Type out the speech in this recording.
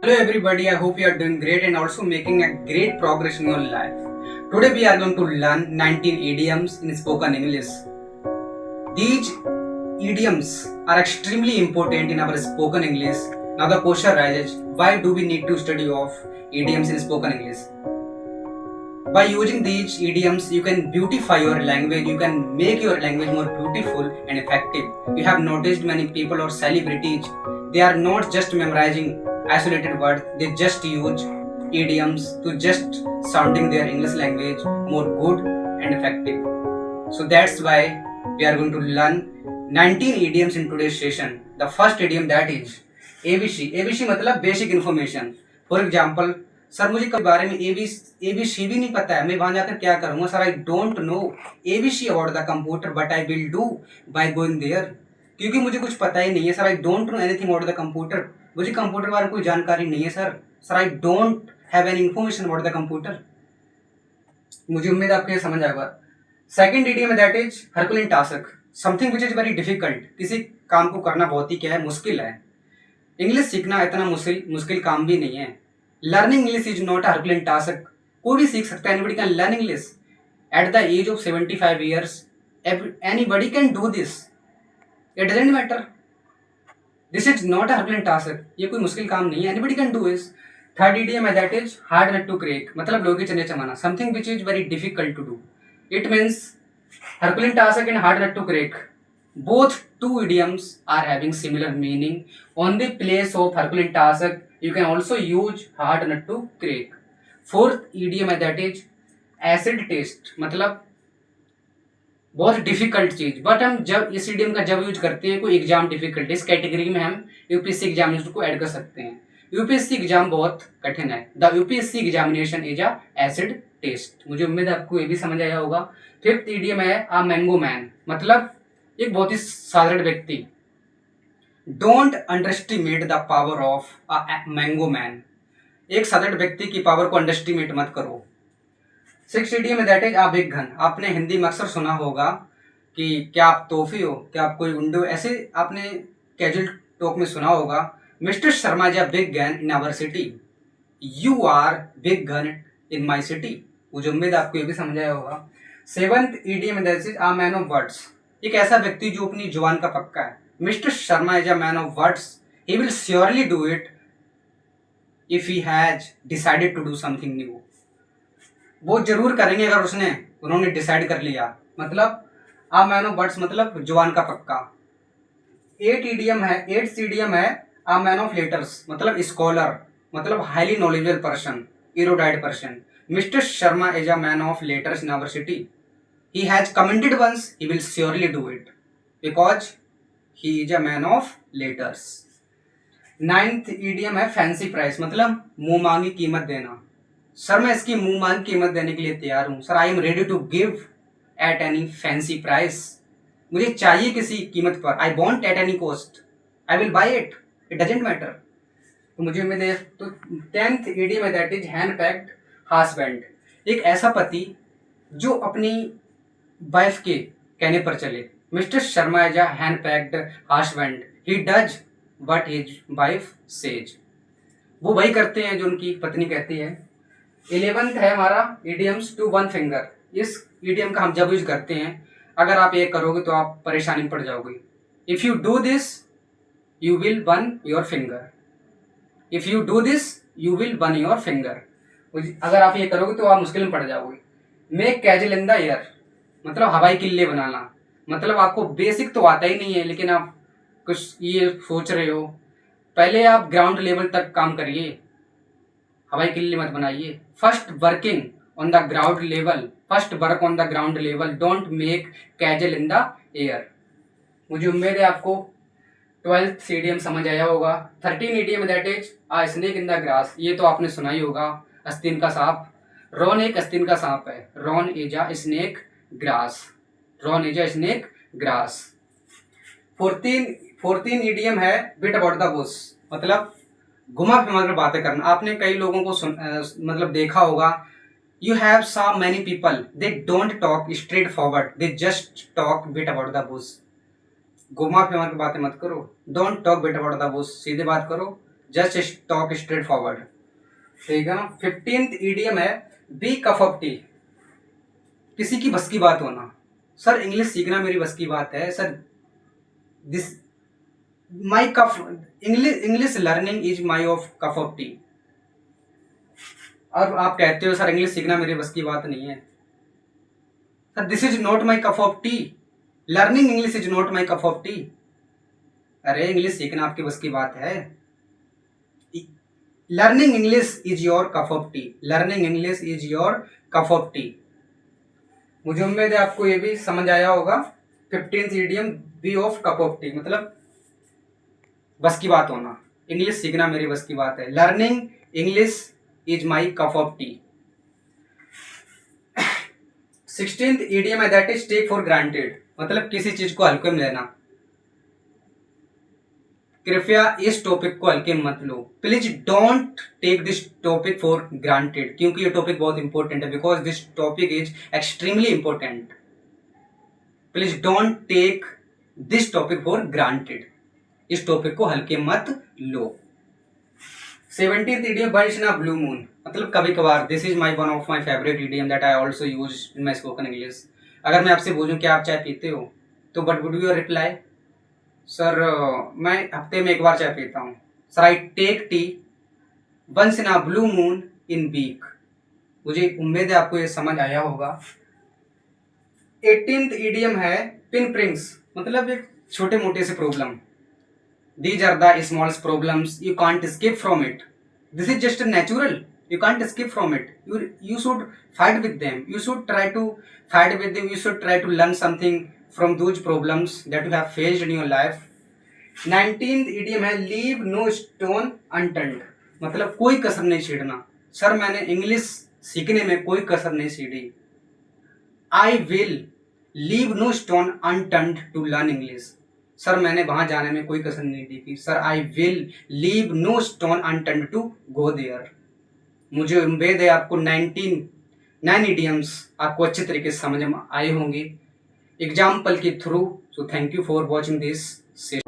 Hello everybody, I hope you are doing great and also making a great progress in your life. Today we are going to learn 19 idioms in spoken English. These idioms are extremely important in our spoken English. Now the question arises, why do we need to study of idioms in spoken English? By using these idioms, you can beautify your language, you can make your language more beautiful and effective. You have noticed many people or celebrities, they are not just memorizing isolated words, they just use idioms to just sounding their English language more good and effective. So that's why we are going to learn 19 idioms in today's session. The first idiom that is ABC. ABC मतलब basic information. For example, sir मुझे के बारे में ABC भी नहीं पता है, मैं वहां जाकर क्या करूंगा sir? I don't know A B C about the computer but I will do by going there, क्योंकि मुझे कुछ पता ही नहीं है sir. I don't know anything about the computer, मुझे कंप्यूटर बारे में कोई जानकारी नहीं है sir. Sir I don't have any information about the computer. मुझे उम्मीद आपको ये समझ आएगा। Second idiom that is herculean task, something which is very difficult. किसी काम को करना बहुत ही क्या है, मुश्किल है। इंग्लिश सीखना इतना मुश्किल काम भी नहीं है। Learning English is not a herculean task, कोई भी सीख सकता है। Anybody can learn English at the age of 75 years. Anybody can do this, it doesn't matter. This is not a herculean task, ये कोई मुश्किल काम नहीं है, anybody can do this. Third idiom है that is hard nut to crack, मतलब लोगे चने चमाना, something which is very difficult to do. It means herculean task and hard nut to crack, both two idioms are having similar meaning. On the place of Herculean task, you can also use hard nut to crack. Fourth idiom है that is acid test, मतलब बहुत difficult चीज। But हम जब इस idiom का जब use करते हैं कोई एग्जाम डिफिकल्ट, इस कैटेगरी में हम यूपीएससी एग्जामिनेशन को ऐड कर सकते हैं। यूपीएससी एग्जाम बहुत कठिन है, the UPSC examination is a acid test. मुझे उम्मीद है आपको ये भी समझ आया होगा। फिफ्थ इडियम है अ मैंगो मैन, मतलब एक बहुत ही साधारण व्यक्ति। Don't underestimate the power of a mango man, एक साधारण व्यक्ति की पावर को अंडरस्टिमेट मत करो। Six idiom that is a big gun, आपने हिंदी में अक्सर सुना होगा कि क्या आप तोहफी हो, क्या आप कोई उंडो, ऐसे आपने कैजुअल टॉक में सुना होगा। Mister Sharma is a big gun in our city, you are big gun in my city. मुझे उम्मीद आपको ये भी समझ आया होगा। Seventh idiom that is a man of words, एक ऐसा व्यक्ति जो अपनी जुबान का पक्का है। Mister Sharma is a man of words, he will surely do it if he has decided to do something new. वो जरूर करेंगे अगर उन्होंने डिसाइड कर लिया। मतलब अ मैन ऑफ वर्ड्स मतलब जुबान का पक्का। एट्थ इडियम है अ मैन ऑफ लेटर्स, मतलब स्कॉलर, मतलब highly knowledgeable person, erudite person. Mister Sharma is a man of letters in our city, he has commented once, he will surely do it because he is a man of letters. Ninth idiom है fancy price, मतलब मुंह मांगी कीमत देना। Sir मैं इसकी मुंह मांगी कीमत देने के लिए तैयार हूं sir, I am ready to give at any fancy price, मुझे चाहिए किसी कीमत पर। I want at any cost, I will buy it, it doesn't matter. तो मुझे उम्मीद है। तो टेंथ इडियम है that is henpecked husband, एक ऐसा पति जो अपनी वाइफ के कहने पर चले। Mister Sharma is a hand packed husband, he does what his wife says, वो वही करते हैं जो उनकी पत्नी कहती है। 11th है हमारा इडियम्स टू वन फिंगर, इस इडियम का हम जब यूज करते हैं, अगर आप ये करोगे तो आप परेशानी में पड़ जाओगे। If you do this you will one your finger, if you do this you will one your finger, अगर आप ये करोगे तो आप मुश्किल में पड़ जाओगे। Make castle in the air, मतलब हवाई किल्ले बनाना, मतलब आपको बेसिक तो आता ही नहीं है लेकिन आप कुछ ये सोच रहे हो, पहले आप ग्राउंड लेवल तक काम करिए, हवाई किल्ले मत बनाइए। First working on the ground level, first work on the ground level, don't make castle in the air. मुझे उम्मीद है आपको 12th इडियम समझ आया होगा। 13 idiom that is a snake in the grass, ये तो आपने सुना ही होगा, आस्तीन का सांप। रॉन एक आस्तीन का सांप है, Ron is a snake grass, Ron is a snake grass. 14 idiom है बिट अबाउट द बुश, मतलब घुमा फिरा कर बातें करना। आपने कई लोगों को मतलब देखा होगा, you have saw many people they don't talk straight forward, they just talk bit about the Bush. घुमा फिरा के बातें मत करो, don't talk bit about the Bush, सीधे बात करो, जस्ट टॉक स्ट्रेट फॉरवर्ड, ठीक है ना। 15th ईडियम है बी कप ऑफ टी, किसी की बस की बात होना। सर इंग्लिश सीखना मेरी बस की बात है sir, this my cup, English learning is my of cup of T. और आप कहते हो सर इंग्लिश सीखना मेरी बस की बात नहीं है। Sir this is not my cup of T, learning English is not my cup of T. अरे इंग्लिश सीखना आपकी बस की बात है, learning English is your cup of T, learning English is your cup of T. मुझे उम्मीद है आपको ये भी समझ आया होगा। 15th idiom be of cup of tea मतलब बस की बात होना, इंग्लिश सीखना मेरी बस की बात है, learning English is my cup of tea. 16th idiom है that is take for granted, मतलब किसी चीज को हल्के में लेना। कृपया इस टॉपिक को हल्के मत लो, please don't take this topic for granted, क्योंकि ये टॉपिक बहुत इंपॉर्टेंट है, because this topic is extremely important. Please don't take this topic for granted, इस टॉपिक को हल्के मत लो। 17th idiom once in a blue moon, मतलब कभी कभार, this is my one of my favourite idiom that I also use in my spoken English. अगर मैं आपसे बोलूं कि आप चाय पीते हो, तो but would your reply? Sir मैं हफ्ते में एक बार चाय पीता हूँ। Sir I take tea once in a blue moon in week. मुझे उम्मीद है आपको ये समझ आया होगा। 18th idiom है पिन प्रिंग्स, मतलब एक छोटे मोटे से problem. These are the smallest problems, you can't escape from it. This is just natural, you can't escape from it. You should fight with them, you should try to fight with them, you should try to learn something from those problems that you have faced in your life. 19th idiom है leave no stone unturned, मतलब कोई कसर नहीं छेड़ना। Sir मैंने English सीखने में कोई कसर नहीं छेड़ी। I will leave no stone unturned to learn English. Sir मैंने वहां जाने में कोई कसर नहीं दी थी। Sir I will leave no stone unturned to go there. मुझे उम्मीद है आपको 9 इडियम्स आपको अच्छे तरीके से समझ में आए होंगे एग्जाम्पल के through. So thank you for watching this session.